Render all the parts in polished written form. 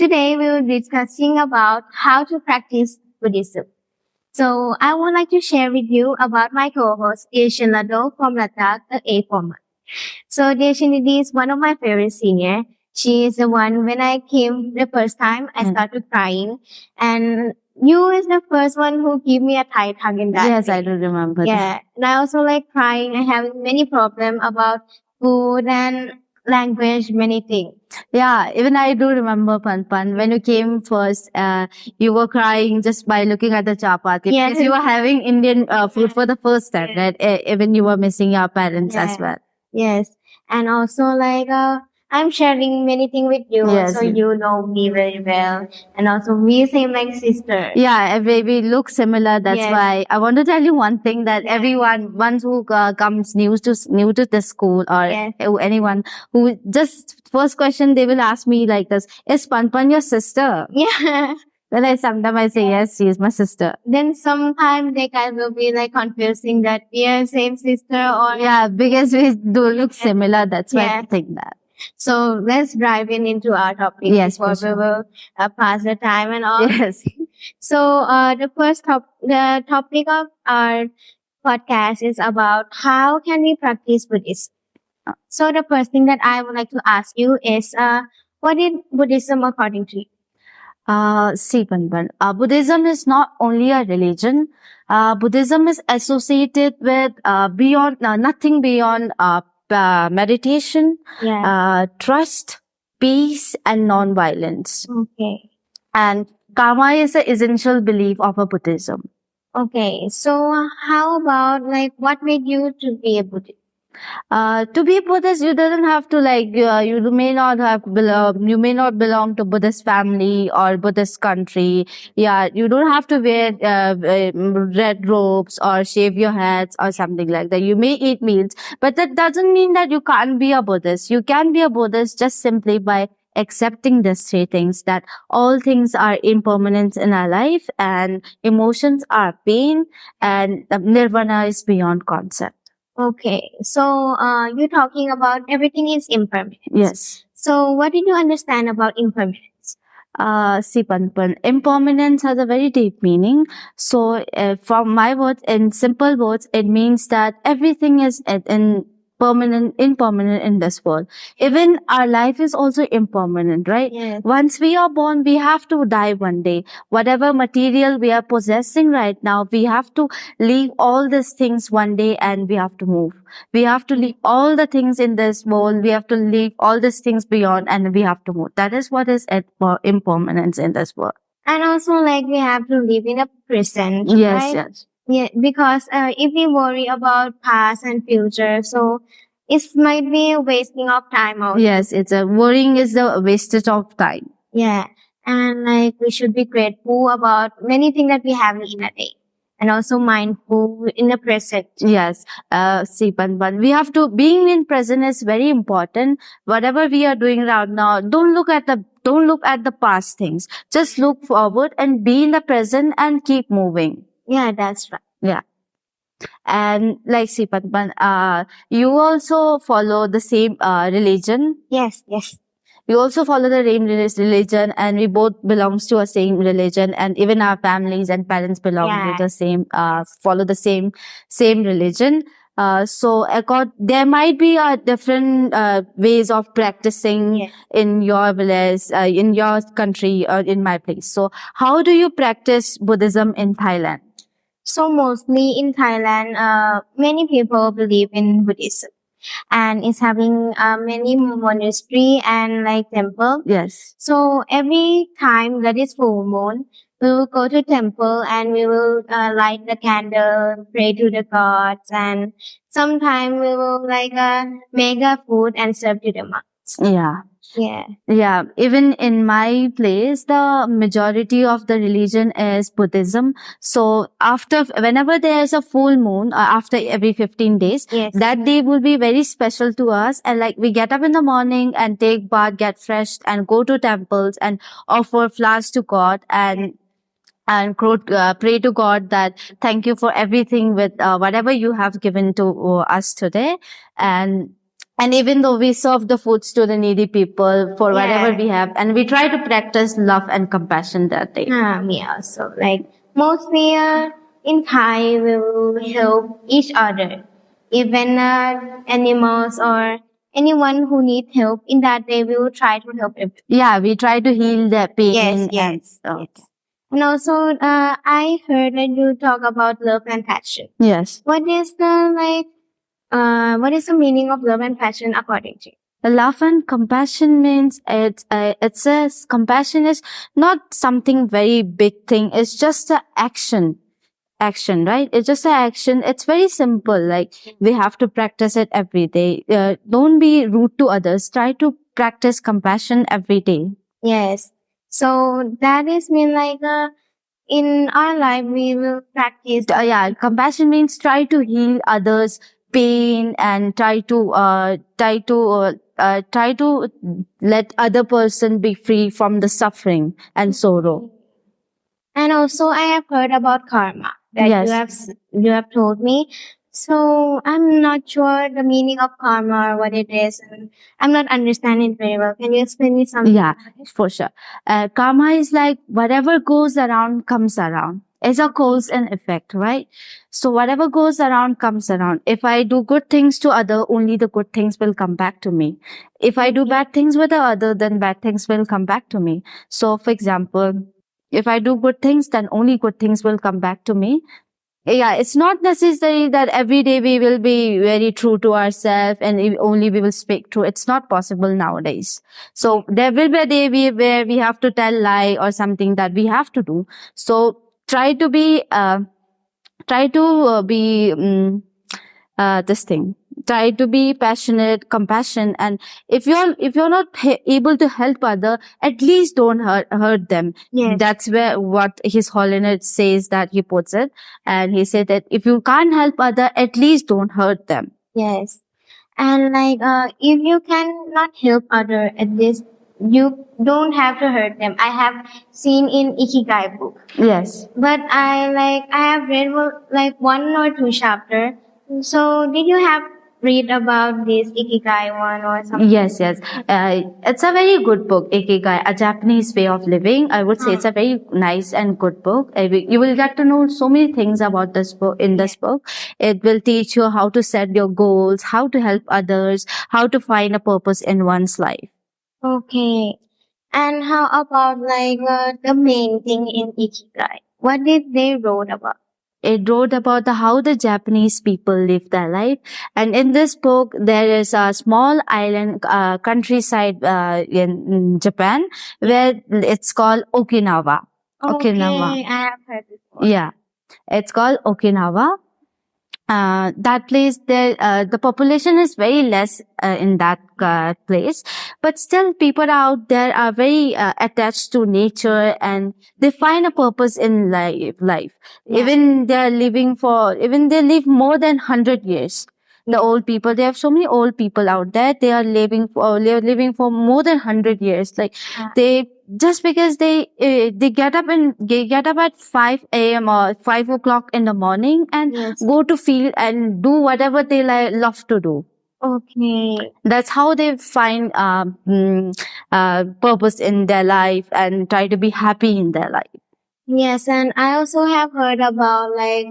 Today we will be discussing about how to practice Buddhism. So I would like to share with you about my co-host Dechen from Ladakh, the A format. So Dechen is one of my favorite senior. She is the one when I came the first time I started crying, and you is the first one who gave me a tight hug in that. Yes, day. I do remember that. Yeah, and I also like crying. I have many problem about food and language, many things. Yeah, even I do remember Pan. When you came first, you were crying just by looking at the chapati Yes. because you were having Indian food for the first time, right? Even you were missing your parents as Yeah. well. Yes, and also like I'm sharing many things with you, Yes, so yes. you know me very well, and also we same like sister. Yeah, we look similar. That's Yes. why I want to tell you one thing that Yeah. everyone, once who comes new to the school or Yes. anyone who just first question they will ask me like this: Is Pan your sister? Yeah. Then sometimes I say yes, she is my sister. Then sometimes they guys will be like confusing that we are same sister or Yeah, because we do look similar. That's why I think that. So let's dive into our topic Yes, before for we sure. will pass the time and all. Yes. So the topic of our podcast is about how can we practice Buddhism. So the first thing that I would like to ask you is, what is Buddhism according to you? See, Panpan, Buddhism is not only a religion. Buddhism is associated with nothing beyond meditation, trust, peace, and non-violence. Okay. And karma is an essential belief of a Buddhism. Okay. So how about like what made you to be a Buddhist? To be Buddhist, you doesn't have to you may not you may not belong to Buddhist family or Buddhist country. Yeah, you don't have to wear red robes or shave your heads or something like that. You may eat meals, but that doesn't mean that you can't be a Buddhist. You can be a Buddhist just simply by accepting these three things, that all things are impermanent in our life and emotions are pain and nirvana is beyond concept. Okay, so you're talking about everything is impermanent. Yes. So what did you understand about impermanence? See, Panpan, impermanence has a very deep meaning. So, from my words, in simple words, it means that everything is impermanent in this world. Even our life is also impermanent, right? Yes. Once we are born, we have to die one day. Whatever material we are possessing right now, we have to leave all these things one day and we have to move. We have to leave all the things in this world. We have to leave all these things beyond and we have to move. That is what is impermanence in this world. And also like we have to live in the present, Yes, right? yes. Yeah, because if we worry about past and future, so it might be a wasting of time also. Yes, worrying is the wastage of time. Yeah, and like we should be grateful about many things that we have in a day, and also mindful in the present. Yes, see, Panpan, we have to, being in present is very important. Whatever we are doing right now, don't look at the past things. Just look forward and be in the present and keep moving. Yeah, that's right. Yeah. And like, see, Panpan, you also follow the same religion. Yes, yes. We also follow the same religion and we both belongs to a same religion, and even our families and parents belong to the same, follow the same religion. So there might be different ways of practicing in your village, in your country, or in my place. So how do you practice Buddhism in Thailand? So mostly in Thailand, many people believe in Buddhism, and it's having many monastery and like temple. Yes. So every time that is full moon, we will go to temple and we will light the candle, pray to the gods, and sometimes we will like make a food and serve to the monks. Yeah. Yeah. Yeah, even in my place, the majority of the religion is Buddhism. So whenever there is a full moon, after every 15 days, that day will be very special to us. And like we get up in the morning and take bath, get fresh and go to temples and offer flowers to God and pray to God that thank you for everything with whatever you have given to us today. And And even though we serve the foods to the needy people for whatever we have, and we try to practice love and compassion that day. Me also. Like mostly in Thai, we will help each other. Even animals or anyone who need help in that day, we will try to help them. Yeah, we try to heal their pain. Yes, yes, yes. And also, I heard that you talk about love and passion. Yes. What is the meaning of love and passion according to you? Love and compassion means it says compassion is not something very big thing. It's just an action, right? It's just an action. It's very simple. Like we have to practice it every day. Don't be rude to others. Try to practice compassion every day. Yes. So that is mean like in our life we will practice. Yeah, compassion means try to heal others' pain and try to let other person be free from the suffering and sorrow. And also, I have heard about karma that Yes. you have told me. So I'm not sure the meaning of karma or what it is, and I'm not understanding it very well. Can you explain me something? Yeah, for sure. Karma is like whatever goes around comes around. It's a cause and effect, right? So whatever goes around comes around. If I do good things to other, only the good things will come back to me. If I do bad things with the other, then bad things will come back to me. So for example, if I do good things, then only good things will come back to me. Yeah, it's not necessary that every day we will be very true to ourselves and only we will speak true. It's not possible nowadays. So there will be a day where we have to tell lie or something that we have to do. So try to be this thing. Try to be passionate, compassion, and if you're not able to help other, at least don't hurt them. Yes. That's where what His Holiness says that he puts it, and he said that if you can't help other, at least don't hurt them. Yes. And like if you cannot help other, at least you don't have to hurt them. I have seen in Ikigai book. Yes. But I have read like one or two chapter. So did you have read about this Ikigai one or something? Yes. It's a very good book, Ikigai, A Japanese Way of Living. I would say it's a very nice and good book. You will get to know so many things about this book. In this book, it will teach you how to set your goals, how to help others, how to find a purpose in one's life. Okay. And how about like the main thing in Ikigai? What did they wrote about? It wrote about how the Japanese people live their life. And in this book, there is a small island countryside in Japan where it's called Okinawa. Okay, Okinawa. I have heard before. Yeah, it's called Okinawa. That place, the population is very less in that place, but still people out there are very attached to nature and they find a purpose in life. Yeah. Even they live more than 100 years. The old people, they have so many old people out there. They are living for more than 100 years. Like they, just because they get up at 5 a.m. or 5 o'clock in the morning and go to field and do whatever they love to do. Okay. That's how they find purpose in their life and try to be happy in their life. Yes, and I also have heard about like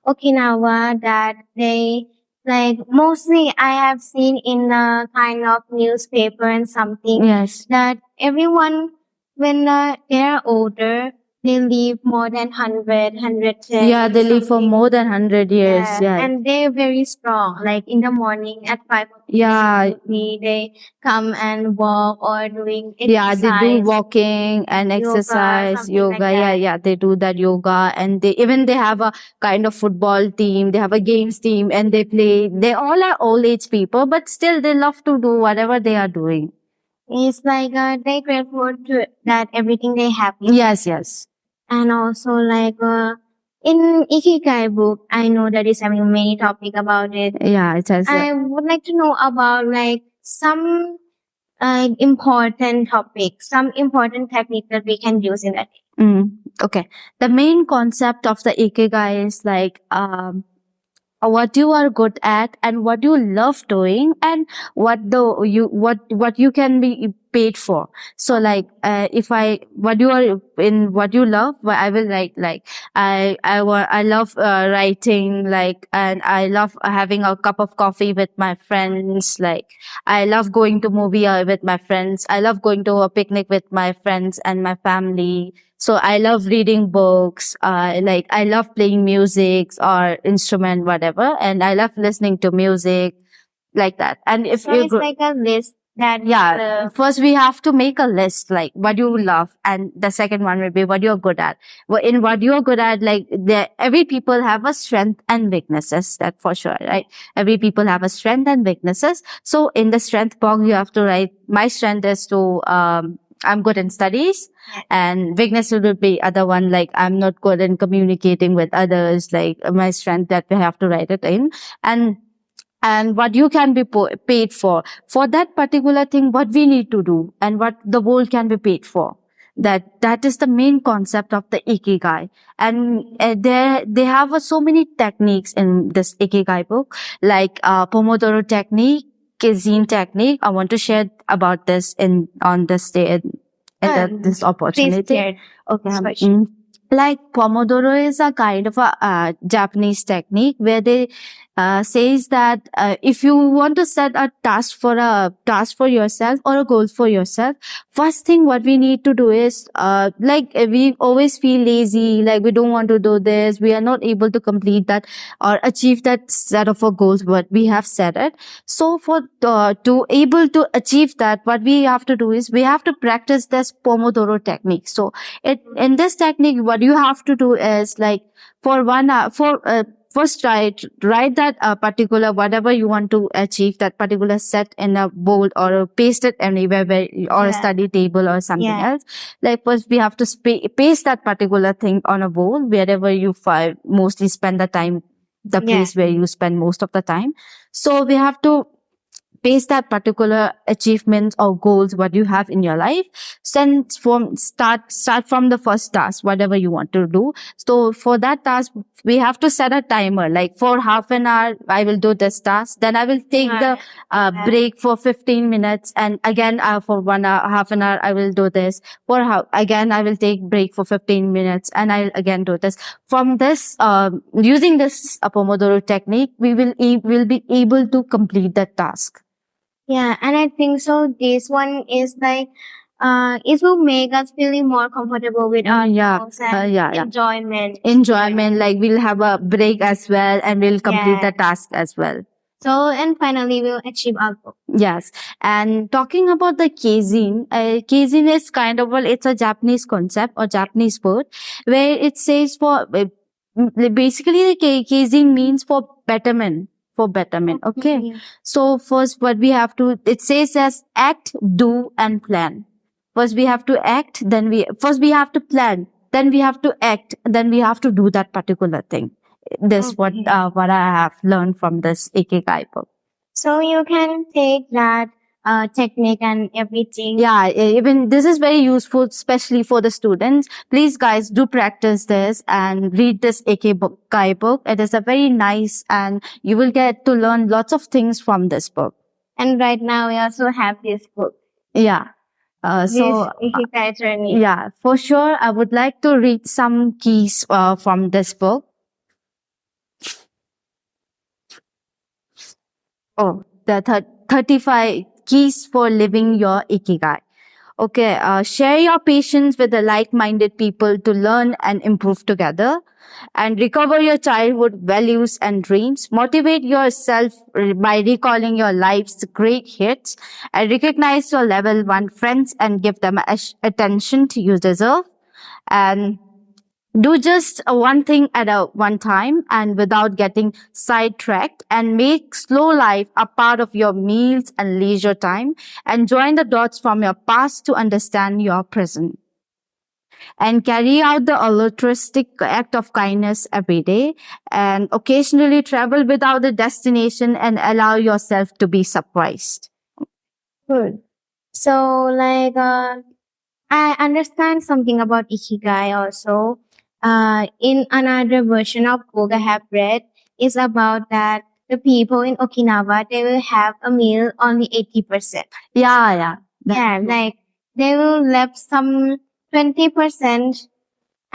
Okinawa that they like mostly I have seen in a kind of newspaper and something. Yes. That everyone when they're older they live more than 110. Yeah, they live for more than 100 years. Yeah. And they're very strong. Like in the morning at 5 o'clock. Yeah. They come and walk or doing exercise. Yeah, they do walking and exercise, yoga. Like Yeah, they do that yoga, and they have a kind of football team. They have a games team, and they play. They all are old age people, but still they love to do whatever they are doing. It's like they grateful to that everything they have. Yes. And also like in Ikigai book, I know that is having many topic about it. Yeah, it has. I would like to know about like some important topics, some important technique that we can use in that. Okay. The main concept of the Ikigai is like what you are good at and what you love doing, and what you can be paid for. So like if I what you are in what you love, I will write like I love writing, like, and I love having a cup of coffee with my friends, like I love going to movie with my friends, I love going to a picnic with my friends and my family. So I love reading books, like I love playing music or instrument, whatever. And I love listening to music, like that. And if So you it's like a list that yeah, first we have to make a list, like what you love. And the second one will be what you're good at. In what you're good at, like every people have a strength and weaknesses, that for sure, right? Every people have a strength and weaknesses. So in the strength box, you have to write, my strength is to, I'm good in studies, and weakness will be other one, like I'm not good in communicating with others, like my strength, that we have to write it in. And what you can be paid for that particular thing, what we need to do, and what the world can be paid for. That is the main concept of the ikigai. And they have so many techniques in this ikigai book, like pomodoro technique, kaizen technique. I want to share about this in on this day, this opportunity. Okay. Like pomodoro is a kind of a Japanese technique where they says that if you want to set a task for yourself or a goal for yourself, first thing what we need to do is like we always feel lazy, like we don't want to do this, we are not able to complete that or achieve that set of our goals what we have set it. So for to able to achieve that, what we have to do is we have to practice this pomodoro technique. So in this technique, what you have to do is like for 1 hour, first write that particular whatever you want to achieve, that particular set in a board or paste it anywhere or a study table or something else. Like first we have to paste that particular thing on a board wherever you mostly spend the time, the place where you spend most of the time. So we have to paste that particular achievements or goals what you have in your life. Then start from the first task, whatever you want to do. So for that task, we have to set a timer, like for half an hour I will do this task, then I will take the break for 15 minutes, and again for 1 hour, half an hour I will do this, again I will take break for 15 minutes, and I'll again do this. From this using this pomodoro technique, we will be able to complete that task. Yeah, and I think so. This one is like, it will make us feeling more comfortable with ourselves and enjoyment. Enjoyment, like we'll have a break as well, and we'll complete the task as well. So, and finally, we'll achieve our goal. Yes. And talking about the kaizen is kind of, well, it's a Japanese concept or Japanese word where it says for, basically the kaizen means for betterment. For betterment. Okay. So first what we have to, it says as act, do and plan. First we have to act, first we have to plan, then we have to act, then we have to do that particular thing. This what I have learned from this Ikigai book. So you can take that technique and everything. Yeah, even this is very useful, especially for the students. Please, guys, do practice this and read this Ikigai book. It is a very nice, and you will get to learn lots of things from this book. And right now, we also have this book. Yeah. So Ikigai journey. Yeah, for sure. I would like to read some keys from this book. Oh, the 35 keys for living your Ikigai. Okay, share your patience with the like-minded people to learn and improve together, and recover your childhood values and dreams. Motivate yourself by recalling your life's great hits, and recognize your level 1 friends and give them attention you deserve. And do just one thing at one time and without getting sidetracked, and make slow life a part of your meals and leisure time, and join the dots from your past to understand your present. And carry out the altruistic act of kindness every day, and occasionally travel without a destination and allow yourself to be surprised. Good. So like, I understand something about Ikigai also. In another version of book I have read, is about that the people in Okinawa, they will have a meal only 80%. Yeah. That's Yeah, true. like they will left some 20%.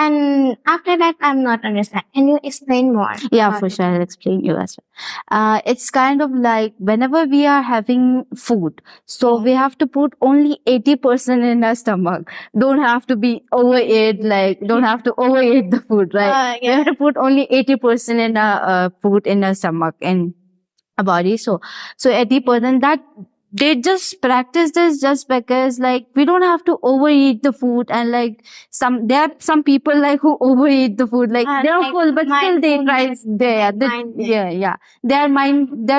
And after that, I'm not understand. Can you explain more? Yeah, about for it? sure. I'll explain you as well. It's kind of like whenever we are having food, so we have to put only 80% in our stomach. Don't have to be overeat, like don't have to overeat the food, right? We have to put only 80% in our food in our stomach and our body. So 80%, that they just practice this just because like we don't have to overeat the food, and like there are some people like who overeat the food, like they're like full but still they try mindfulness, yeah, they're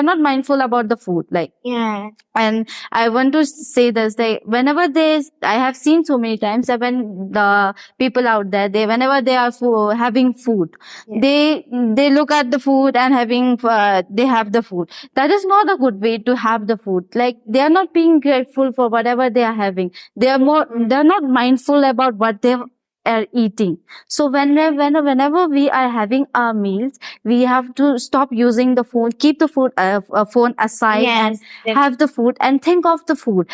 not mindful about the food, like. Yeah. And I want to say this, whenever I have seen so many times that when the people out there, whenever they are having food, they look at the food and they have the food. That is not a good way to have the food. Like they are not being grateful for whatever they are having. They're not mindful about what they are eating. So whenever we are having our meals, we have to stop using the phone, keep the phone aside, and have the food and think of the food,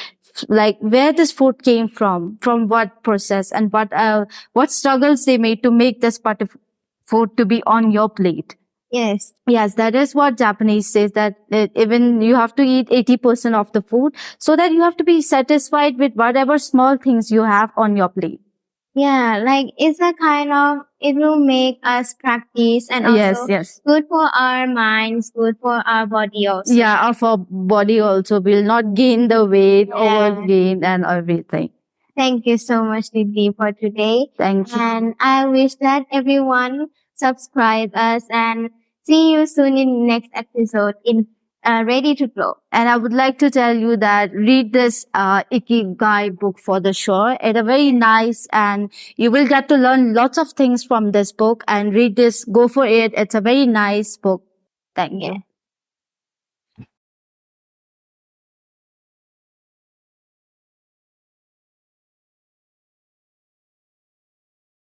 like where this food came from what process, and what struggles they made to make this part of food to be on your plate. Yes, that is what Japanese says, that even you have to eat 80% of the food, so that you have to be satisfied with whatever small things you have on your plate. Yeah, like it's a kind of, it will make us practice and also Yes. good for our minds, good for our body also. Yeah, our body also will not gain the weight, Yeah. overgain and everything. Thank you so much, Lily, for today. Thank you. And I wish that everyone subscribe us and see you soon in next episode in Ready to Grow. And I would like to tell you that read this Ikigai book for the sure. It's a very nice, and you will get to learn lots of things from this book, and read this, go for it. It's a very nice book. Thank you.